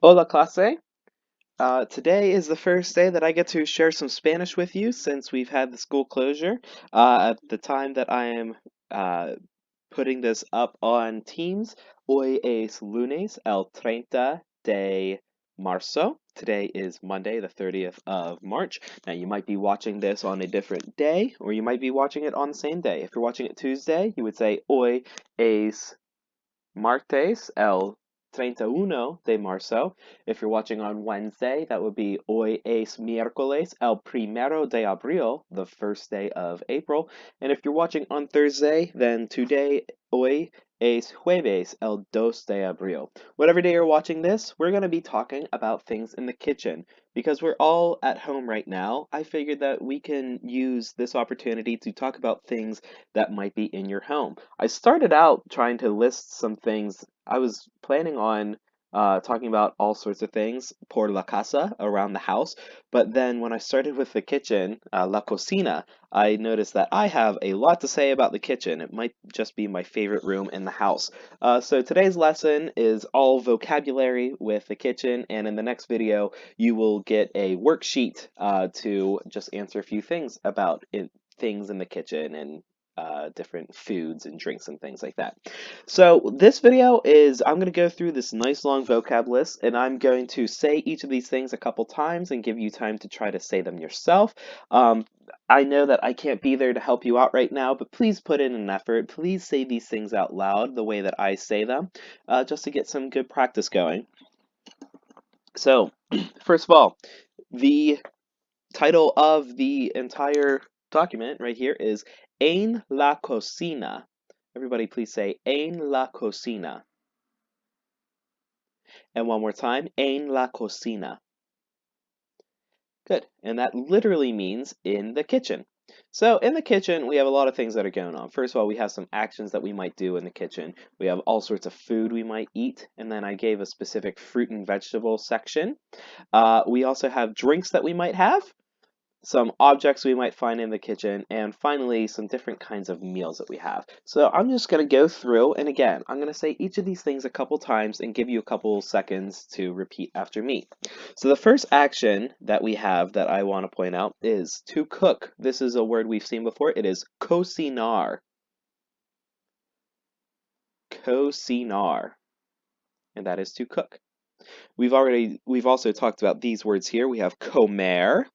Hola, clase. Today is the first day that I get to share some Spanish with you since we've had the school closure. At the time that I am uh, putting this up on Teams, hoy es lunes, el 30 de marzo. Today is Monday, the 30th of March. Now, you might be watching this on a different day, or you might be watching it on the same day. If you're watching it Tuesday, you would say hoy es martes, el 31 de marzo. If you're watching on Wednesday, that would be hoy es miércoles, el primero de abril, the first day of April. And if you're watching on Thursday, then today, hoy es jueves, el 2 de abril. Whatever day you're watching this, we're going to be talking about things in the kitchen. Because we're all at home right now, I figured that we can use this opportunity to talk about things that might be in your home. I started out trying to list some things. I was planning on talking about all sorts of things por la casa, around the house, but then when I started with the kitchen, la cocina, I noticed that I have a lot to say about the kitchen. It might just be my favorite room in the house. So today's lesson is all vocabulary with the kitchen, and in the next video, you will get a worksheet to just answer a few things about it, things in the kitchen and different foods and drinks and things like that. So this video is, I'm going to go through this nice long vocab list and I'm going to say each of these things a couple times and give you time to try to say them yourself. I know that I can't be there to help you out right now, but please put in an effort. Please say these things out loud the way that I say them, just to get some good practice going. So, first of all, the title of the entire document right here is En la cocina. Everybody please say En la cocina. And one more time, En la cocina. Good. And that literally means in the kitchen. So in the kitchen, we have a lot of things that are going on. First of all, we have some actions that we might do in the kitchen. We have all sorts of food we might eat. And then I gave a specific fruit and vegetable section. We also have drinks that we might have, some objects we might find in the kitchen, and finally some different kinds of meals that we have. So I'm just going to go through, and again, I'm going to say each of these things a couple times and give you a couple seconds to repeat after me. So the first action that we have that I want to point out is to cook. This is a word we've seen before. It is cocinar. Cocinar. And that is to cook. We've also talked about these words here. We have comer,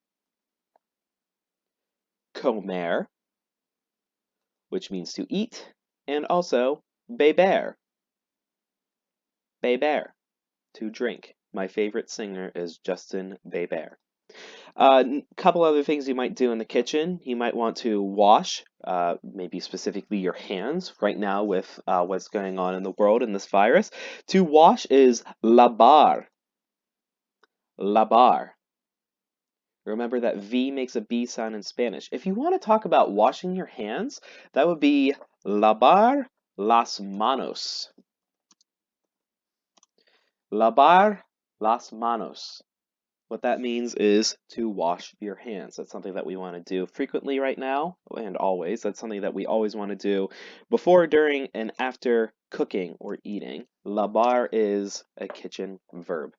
comer, which means to eat, and also beber, beber, to drink. My favorite singer is Justin Bieber. A couple other things you might do in the kitchen. You might want to wash, maybe specifically your hands. Right now, with what's going on in the world and this virus, to wash is lavar. Lavar. Remember that V makes a B sound in Spanish. If you want to talk about washing your hands, that would be lavar las manos. Lavar las manos. What that means is to wash your hands. That's something that we want to do frequently right now and always. That's something that we always want to do before, during, and after cooking or eating. Lavar is a kitchen verb.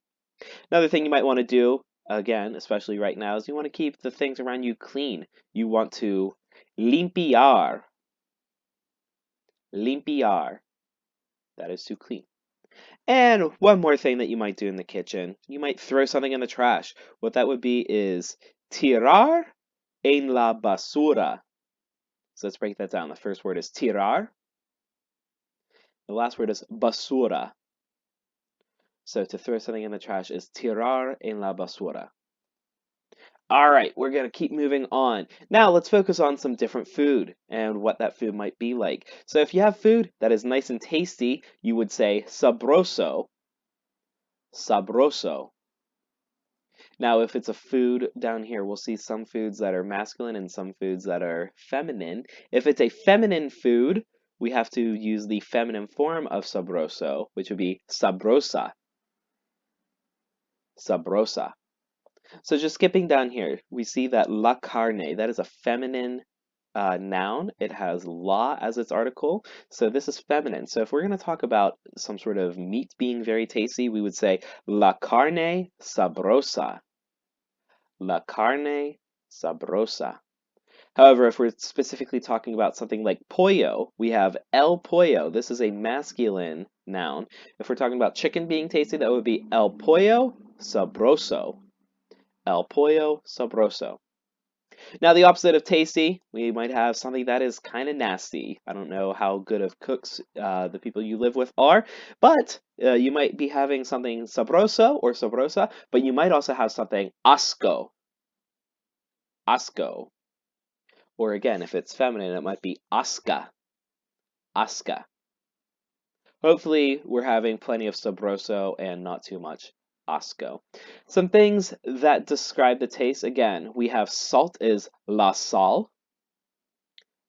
Another thing you might want to do, again, especially right now, is you want to keep the things around you clean. You want to limpiar. Limpiar. That is to clean. And one more thing that you might do in the kitchen, you might throw something in the trash. What that would be is tirar en la basura. So let's break that down. The first word is tirar. The last word is basura. So to throw something in the trash is tirar en la basura. All right, we're going to keep moving on. Now let's focus on some different food and what that food might be like. So if you have food that is nice and tasty, you would say sabroso. Sabroso. Now, if it's a food down here, we'll see some foods that are masculine and some foods that are feminine. If it's a feminine food, we have to use the feminine form of sabroso, which would be sabrosa. Sabrosa. So just skipping down here, we see that la carne, that is a feminine noun. It has la as its article, so this is feminine. So if we're going to talk about some sort of meat being very tasty, we would say la carne sabrosa. La carne sabrosa. However, if we're specifically talking about something like pollo, we have el pollo. This is a masculine noun. If we're talking about chicken being tasty, that would be el pollo sabroso. El pollo sabroso. Now, the opposite of tasty, we might have something that is kind of nasty. I don't know how good of cooks the people you live with are, but you might be having something sabroso or sabrosa, but you might also have something asco. Asco. Or again, if it's feminine, it might be asca. Asca. Hopefully, we're having plenty of sabroso and not too much asco. Some things that describe the taste, again, we have salt is la sal.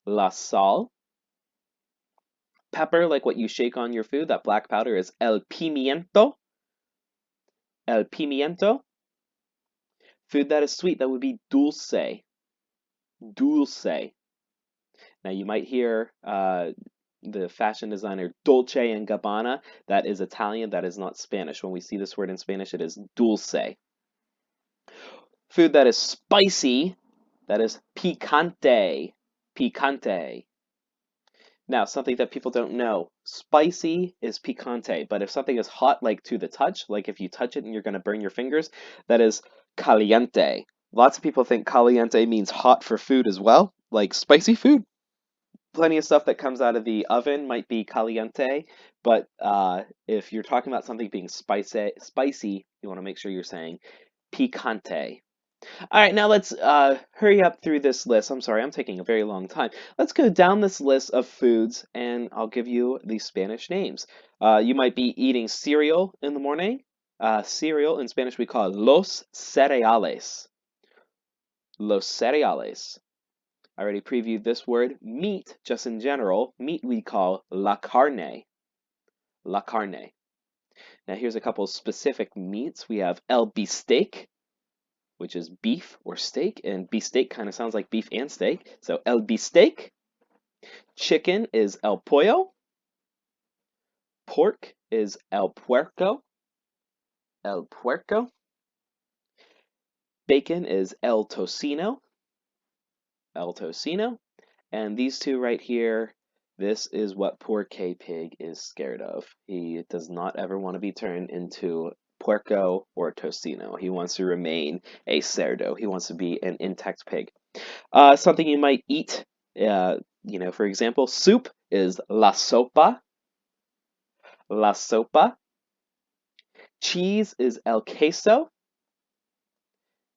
La sal. Pepper, like what you shake on your food, that black powder is el pimiento. El pimiento. Food that is sweet, that would be dulce. Dulce. Now you might hear the fashion designer Dolce and Gabbana. That is Italian, that is not Spanish. When we see this word in Spanish, it is dulce. Food that is spicy, that is picante. Picante. Now, something that people don't know, spicy is picante, but if something is hot, like to the touch, like if you touch it and you're going to burn your fingers, that is caliente. Lots of people think caliente means hot for food as well, like spicy food. Plenty of stuff that comes out of the oven might be caliente, but if you're talking about something being spicy, you want to make sure you're saying picante. All right, now let's hurry up through this list. I'm sorry, I'm taking a very long time. Let's go down this list of foods, and I'll give you the Spanish names. You might be eating cereal in the morning. Cereal in Spanish we call los cereales. Los cereales. I already previewed this word. Meat, just in general, meat we call la carne. La carne. Now here's a couple specific meats. We have el bistec, which is beef or steak, and beefsteak kind of sounds like beef and steak. So el bistec. Chicken is el pollo. Pork is el puerco. El puerco. Bacon is el tocino. El tocino. And these two right here, this is what poor K-Pig is scared of. He does not ever want to be turned into puerco or tocino. He wants to remain a cerdo. He wants to be an intact pig. Something you might eat, for example, soup is la sopa. La sopa. Cheese is el queso.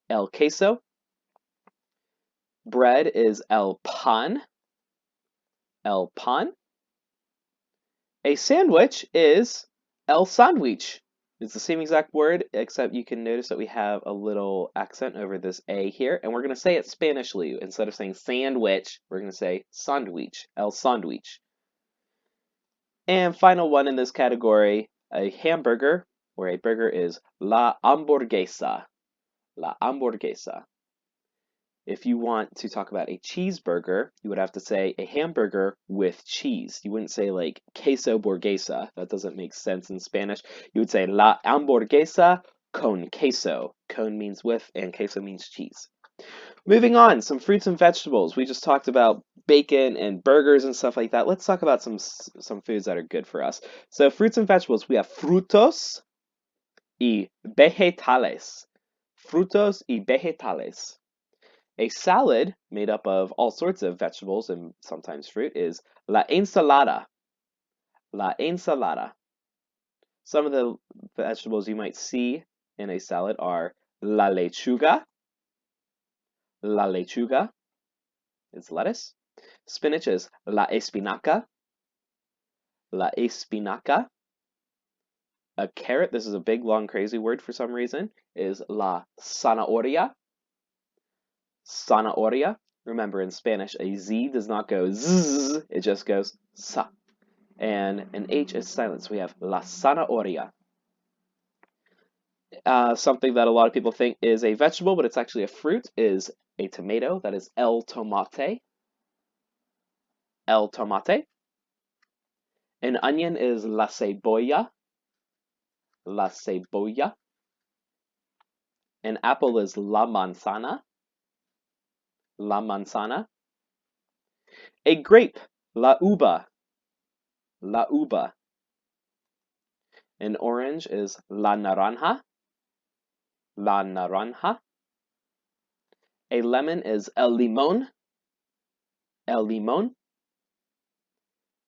El queso. Bread is el pan. El pan. A sandwich is el sandwich. It's the same exact word, except you can notice that we have a little accent over this A here, and we're going to say it Spanishly. Instead of saying sandwich, we're going to say sandwich, el sandwich. And final one in this category, a hamburger, or a burger is la hamburguesa. La hamburguesa. If you want to talk about a cheeseburger, you would have to say a hamburger with cheese. You wouldn't say like queso burguesa. That doesn't make sense in Spanish. You would say la hamburguesa con queso. Con means with and queso means cheese. Moving on, some fruits and vegetables. We just talked about bacon and burgers and stuff like that. Let's talk about some foods that are good for us. So fruits and vegetables, we have frutos y vegetales. Frutos y vegetales. A salad made up of all sorts of vegetables and sometimes fruit is la ensalada. La ensalada. Some of the vegetables you might see in a salad are la lechuga. La lechuga is lettuce. Spinach is la espinaca. La espinaca. A carrot, this is a big, long, crazy word for some reason, is la zanahoria. Zanahoria. Remember, in Spanish, a Z does not go zzz, it just goes sa. And an H is silent, so we have la zanahoria. Something that a lot of people think is a vegetable, but it's actually a fruit, is a tomato. That is el tomate. el tomate. An onion is la cebolla. La cebolla. An apple is la manzana. La manzana. A grape, la uva. La uva. An orange is la naranja. La naranja. A lemon is el limón. El limón.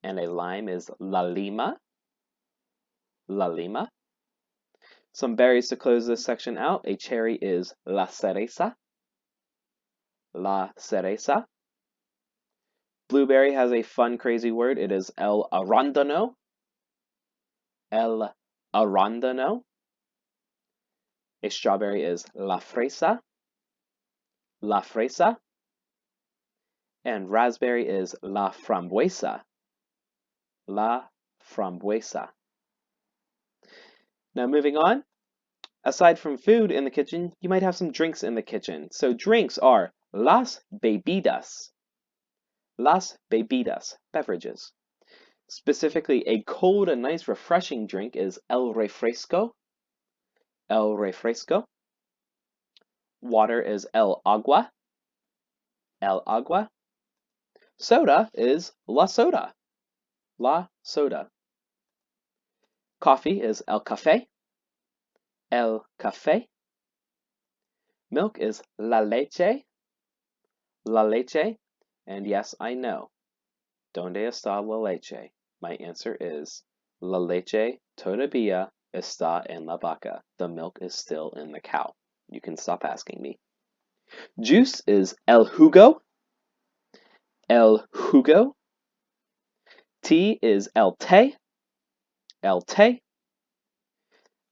And a lime is la lima. La lima. Some berries to close this section out. A cherry is la cereza. La cereza. Blueberry has a fun, crazy word. It is el arándano. El arándano. A strawberry is la fresa. La fresa. And raspberry is la frambuesa. La frambuesa. Now moving on. Aside from food in the kitchen, you might have some drinks in the kitchen. So drinks are las bebidas. Las bebidas, beverages. Specifically, a cold and nice refreshing drink is el refresco. El refresco. Water is el agua. El agua. Soda is la soda. La soda. Coffee is el café. El café. Milk is la leche. La leche. And yes, I know. ¿Dónde está la leche? My answer is la leche todavía está en la vaca. The milk is still in the cow. You can stop asking me. Juice is el jugo. El jugo. Tea is el té. El té.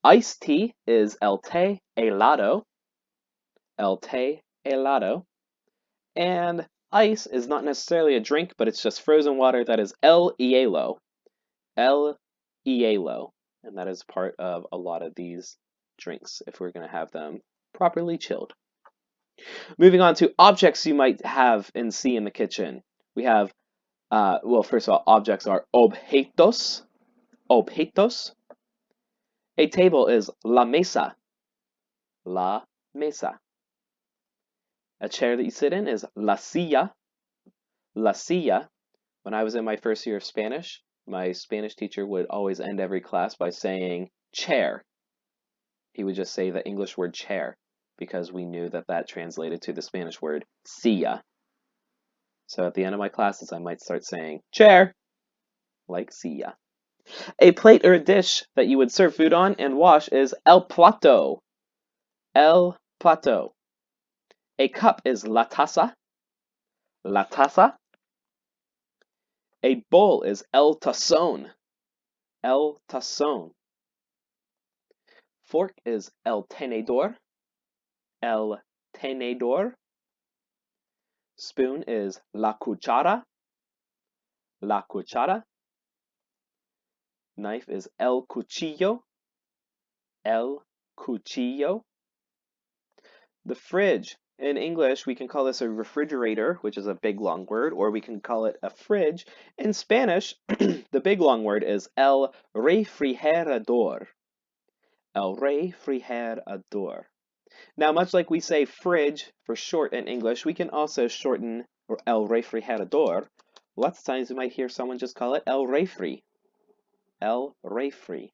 Iced tea is el té helado. El té helado. And ice is not necessarily a drink, but it's just frozen water. That is el hielo. El hielo. And that is part of a lot of these drinks if we're going to have them properly chilled. Moving on to objects you might have and see in the kitchen. We have, well, first of all, objects are objetos. Objetos. A table is la mesa. La mesa. A chair that you sit in is la silla. La silla. When I was in my first year of Spanish, my Spanish teacher would always end every class by saying chair. He would just say the English word chair because we knew that that translated to the Spanish word silla. So at the end of my classes, I might start saying chair, like silla. A plate or a dish that you would serve food on and wash is el plato. El plato. A cup is la taza. La taza. A bowl is el tazón. El tazón. Fork is el tenedor. El tenedor. Spoon is la cuchara. La cuchara. Knife is el cuchillo. El cuchillo. The fridge. In English, we can call this a refrigerator, which is a big long word, or we can call it a fridge. In Spanish, the big long word is el refrigerador. El refrigerador. Now, much like we say fridge for short in English, we can also shorten el refrigerador. Lots of times you might hear someone just call it el refri. El refri.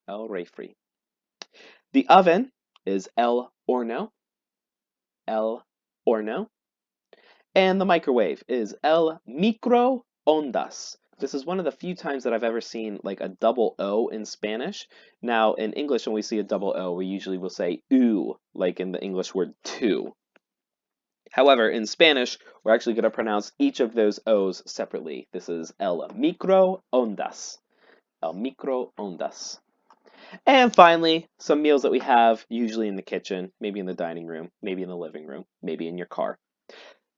El refri. The oven is el horno. El horno. And the microwave is el microondas. This is one of the few times that I've ever seen like a double O in Spanish. Now, in English, when we see a double O, we usually will say u, like in the English word two. However, in Spanish, we're actually going to pronounce each of those O's separately. This is el microondas. El microondas. And finally, some meals that we have usually in the kitchen, maybe in the dining room, maybe in the living room, maybe in your car.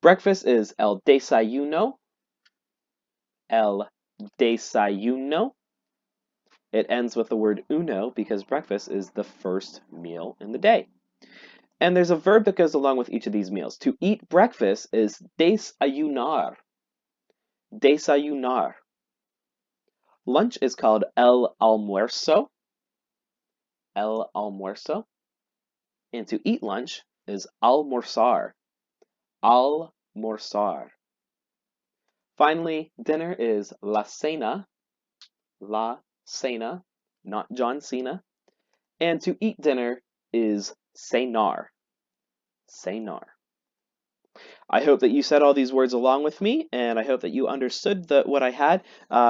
Breakfast is el desayuno. El desayuno. It ends with the word uno because breakfast is the first meal in the day. And there's a verb that goes along with each of these meals. To eat breakfast is desayunar. Desayunar. Lunch is called el almuerzo. El almuerzo. And to eat lunch is almorzar. Almorzar. Finally, dinner is la cena. La cena, not John Cena. And to eat dinner is cenar. Cenar. I hope that you said all these words along with me, and I hope that you understood what I had.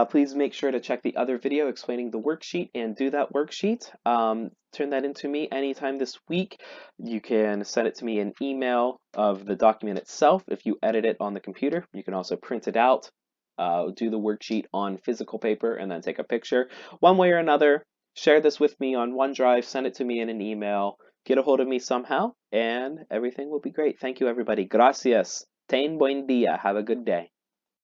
Please make sure to check the other video explaining the worksheet and do that worksheet. Turn that into me anytime this week. You can send it to me an email of the document itself if you edit it on the computer. You can also print it out, do the worksheet on physical paper, and then take a picture. One way or another, share this with me on OneDrive, send it to me in an email. Get a hold of me somehow, and everything will be great. Thank you, everybody. Gracias. Ten buen día. Have a good day.